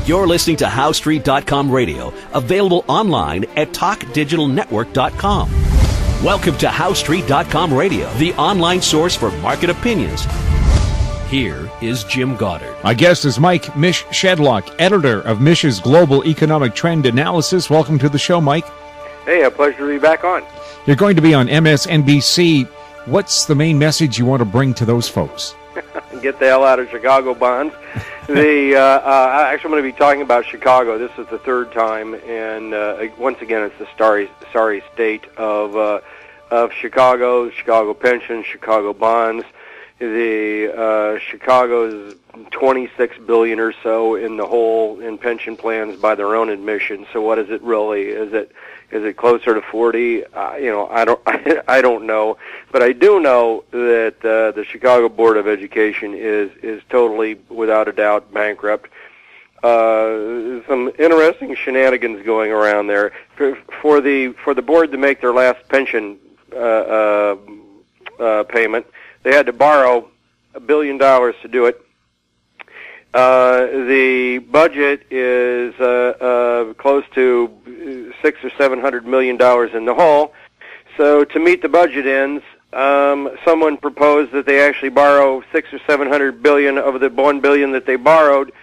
You're listening to HowStreet.com radio, available online at TalkDigitalNetwork.com. Welcome to HowStreet.com radio, the online source for market opinions. Here is Jim Goddard. My guest is Mish Shedlock, editor of Mish's Global Economic Trend Analysis. Welcome to the show, Mike. Hey, a pleasure to be back on. You're going to be on MSNBC. What's the main message you want to bring to those folks? Get the hell out of Chicago bonds. Actually, I'm going to be talking about Chicago. This is the third time, and once again, it's the sorry state of Chicago pensions, Chicago bonds. The Chicago's $26 billion or so in the hole in pension plans by their own admission. So what is it really? Is it closer to 40? I don't know, but I do know that the Chicago Board of Education is totally, without a doubt, bankrupt. Some interesting shenanigans going around there for the board to make their last pension payment. They had to borrow $1 billion to do it. The budget is close to $600 or $700 million in the hole. So to meet the budget ends, someone proposed that they actually borrow $600 or $700 billion of the $1 billion that they borrowed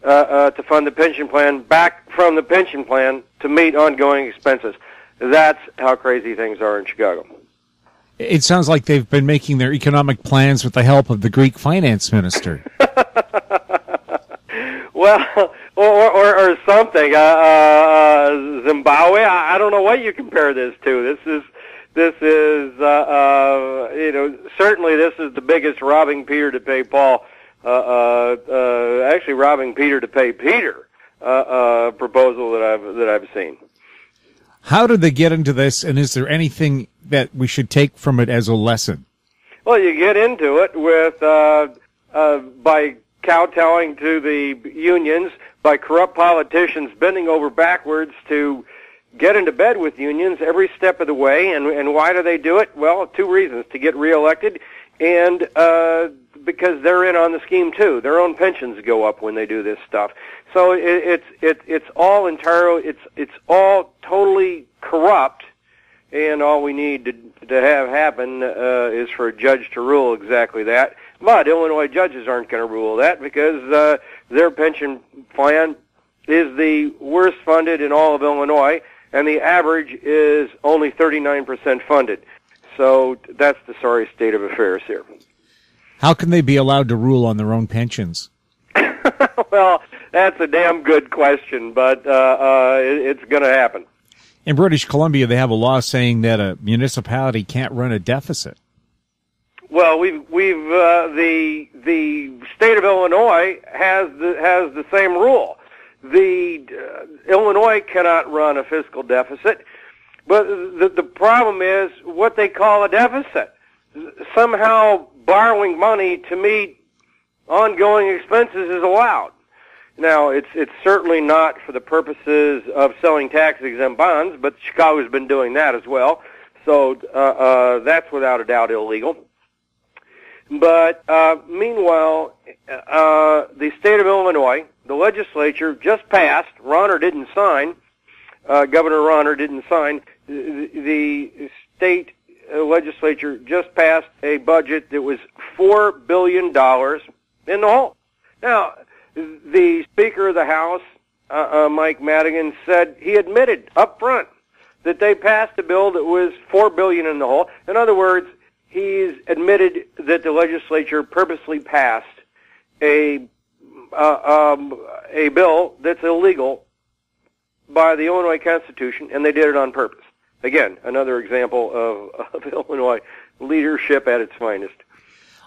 to fund the pension plan back from the pension plan to meet ongoing expenses. That's how crazy things are in Chicago. It sounds like they've been making their economic plans with the help of the Greek finance minister. Well, or something. Zimbabwe. I don't know what you compare this to. This is certainly this is the biggest robbing Peter to pay Paul. Actually, robbing Peter to pay Peter proposal that I've seen. How did they get into this, and is there anything that we should take from it as a lesson? Well, you get into it with by kowtowing to the unions, by corrupt politicians bending over backwards to get into bed with unions every step of the way. And why do they do it? Well, two reasons: to get reelected, and because they're in on the scheme too. Their own pensions go up when they do this stuff. So it's all entirely it's all totally corrupt, and all we need to have happen is for a judge to rule exactly that. But Illinois judges aren't going to rule that because their pension plan is the worst funded in all of Illinois, and the average is only 39% funded. So that's the sorry state of affairs here. How can they be allowed to rule on their own pensions? Well, that's a damn good question, but it's going to happen. In British Columbia, they have a law saying that a municipality can't run a deficit. Well, the state of Illinois has the same rule. Illinois cannot run a fiscal deficit, but the problem is what they call a deficit. Somehow borrowing money to meet ongoing expenses is allowed. Now, it's certainly not for the purposes of selling tax-exempt bonds, but Chicago's been doing that as well. So that's without a doubt illegal. But meanwhile, the state of Illinois, the legislature just passed, Governor Ronner didn't sign, the state legislature just passed a budget that was $4 billion in the hole. Now, the Speaker of the House, Mike Madigan, said he admitted up front that they passed a bill that was $4 billion in the hole. In other words, he's admitted that the legislature purposely passed a bill that's illegal by the Illinois Constitution, and they did it on purpose. Again, another example of Illinois leadership at its finest.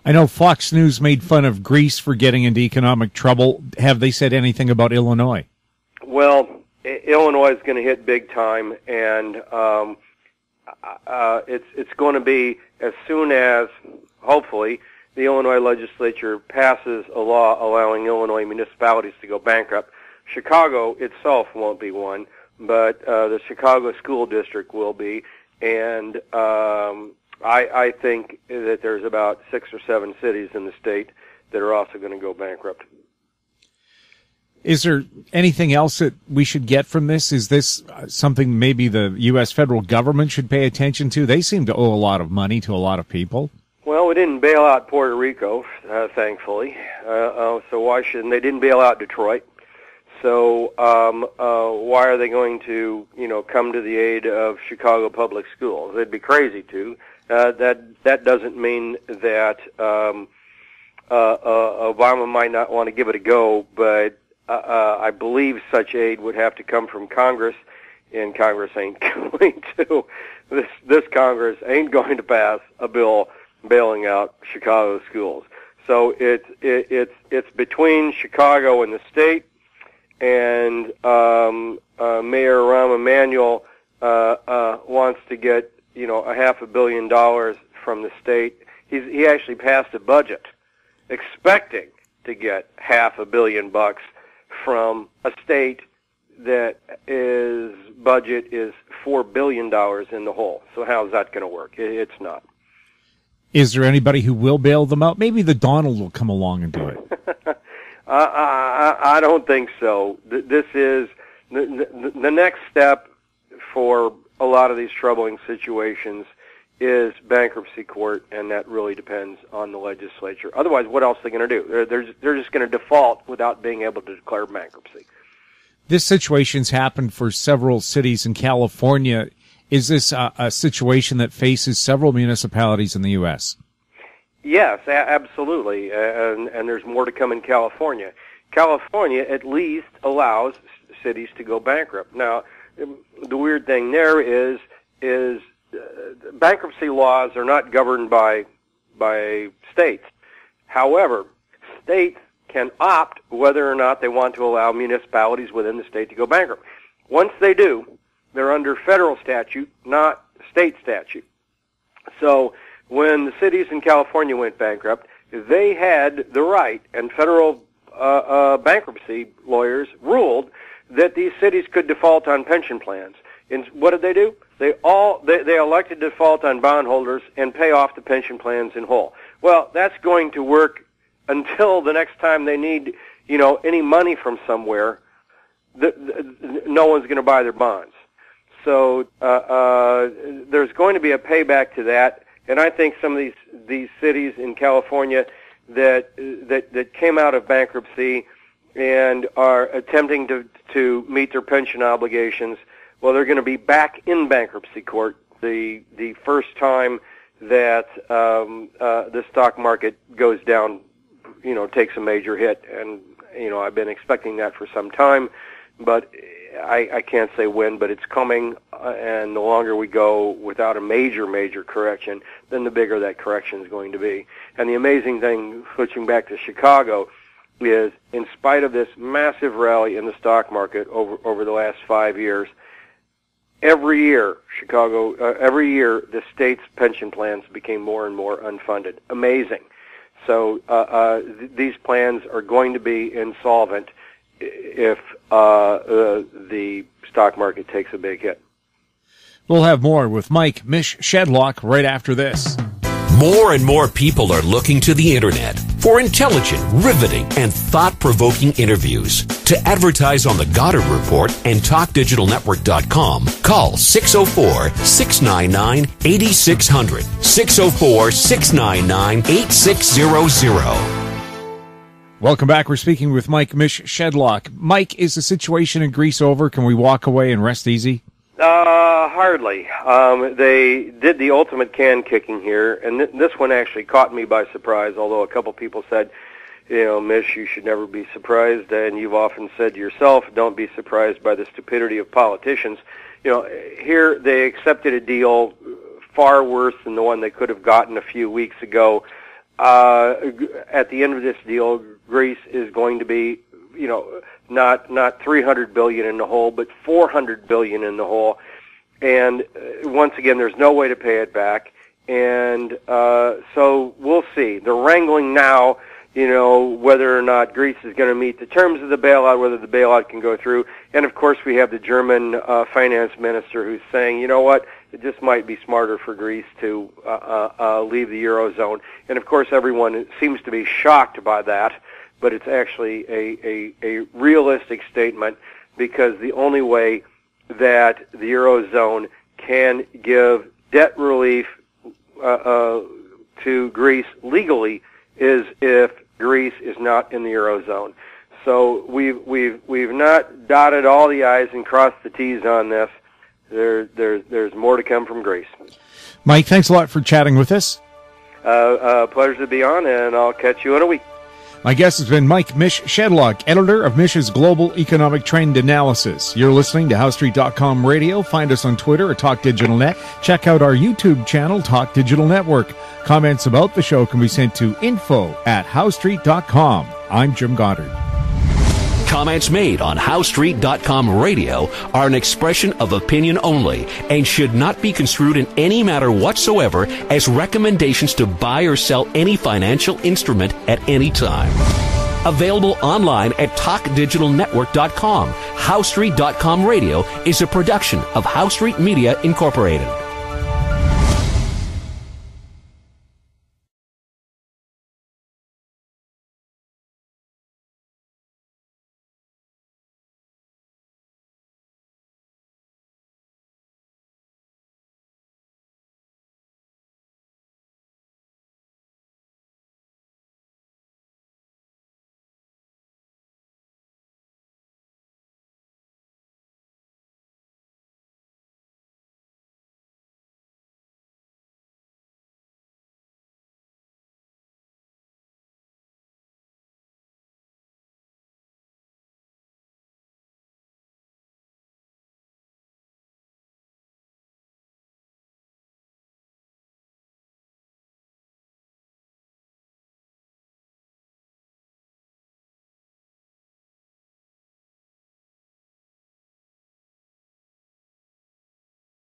I know Fox News made fun of Greece for getting into economic trouble. Have they said anything about Illinois? Well, Illinois is going to hit big time, and it's going to be as soon as, hopefully, the Illinois legislature passes a law allowing Illinois municipalities to go bankrupt. Chicago itself won't be one, but the Chicago School District will be, and I think that there's about 6 or 7 cities in the state that are also going to go bankrupt. Is there anything else that we should get from this? Is this something maybe the U.S. federal government should pay attention to? They seem to owe a lot of money to a lot of people. Well, we didn't bail out Puerto Rico, thankfully. So why shouldn't they? Didn't bail out Detroit. So why are they going to, come to the aid of Chicago public schools? They'd be crazy to. That doesn't mean that Obama might not want to give it a go, but I believe such aid would have to come from Congress, and Congress ain't going to. This Congress ain't going to pass a bill bailing out Chicago schools. So it's between Chicago and the state, and Mayor Rahm Emanuel wants to get $500 million from the state. He actually passed a budget expecting to get $500 million from a state that is budget is $4 billion in the hole. So how's that going to work? It's not. Is there anybody who will bail them out? Maybe the Donald will come along and do it. I don't think so. This is the next step for a lot of these troubling situations is bankruptcy court, and that really depends on the legislature. Otherwise, what else are they going to do? They're just going to default without being able to declare bankruptcy. This situation's happened for several cities in California. Is this a situation that faces several municipalities in the U.S.? Yes, absolutely, and there's more to come in California. California at least allows cities to go bankrupt. Now, the weird thing there is bankruptcy laws are not governed by states. However, states can opt whether or not they want to allow municipalities within the state to go bankrupt. Once they do, they're under federal statute, not state statute. So when the cities in California went bankrupt, they had the right, and federal bankruptcy lawyers ruled that these cities could default on pension plans. And what did they do? They elected to default on bondholders and pay off the pension plans in whole. Well, that's going to work until the next time they need, any money from somewhere. No one's going to buy their bonds. So there's going to be a payback to that, and I think some of these cities in California that came out of bankruptcy and are attempting to meet their pension obligations, well, they're going to be back in bankruptcy court the first time that the stock market goes down, takes a major hit. And, I've been expecting that for some time, but I can't say when, but it's coming, and the longer we go without a major correction, then the bigger that correction is going to be. And the amazing thing, switching back to Chicago, is in spite of this massive rally in the stock market over the last 5 years, every year the state's pension plans became more and more unfunded. Amazing. So these plans are going to be insolvent if the stock market takes a big hit. We'll have more with Mish Shedlock right after this. More and more people are looking to the Internet for intelligent, riveting, and thought-provoking interviews. To advertise on the Goddard Report and TalkDigitalNetwork.com, call 604-699-8600, 604-699-8600. Welcome back. We're speaking with Mish Shedlock. Mike, is the situation in Greece over? Can we walk away and rest easy? Hardly. They did the ultimate can kicking here, and this one actually caught me by surprise, although a couple people said, Mish, you should never be surprised, and you've often said yourself, don't be surprised by the stupidity of politicians. Here they accepted a deal far worse than the one they could have gotten a few weeks ago. At the end of this deal, Greece is going to be, not $300 billion in the hole, but $400 billion in the hole. And once again, there's no way to pay it back. And so we'll see. They're wrangling now, whether or not Greece is going to meet the terms of the bailout, whether the bailout can go through. And of course, we have the German finance minister who's saying, you know what, it just might be smarter for Greece to leave the Eurozone. And of course, everyone seems to be shocked by that. but it's actually a realistic statement, because the only way that the Eurozone can give debt relief to Greece legally is if Greece is not in the Eurozone. So we've not dotted all the I's and crossed the T's on this. There's more to come from Greece. Mike, thanks a lot for chatting with us. Pleasure to be on, and I'll catch you in a week. My guest has been Mish Shedlock, editor of Mish's Global Economic Trend Analysis. You're listening to HowStreet.com radio. Find us on Twitter at Talk Digital Net. Check out our YouTube channel, Talk Digital Network. Comments about the show can be sent to info@HowStreet.com. I'm Jim Goddard. Comments made on HowStreet.com radio are an expression of opinion only and should not be construed in any matter whatsoever as recommendations to buy or sell any financial instrument at any time. Available online at TalkDigitalNetwork.com. HowStreet.com radio is a production of HowStreet Media Incorporated.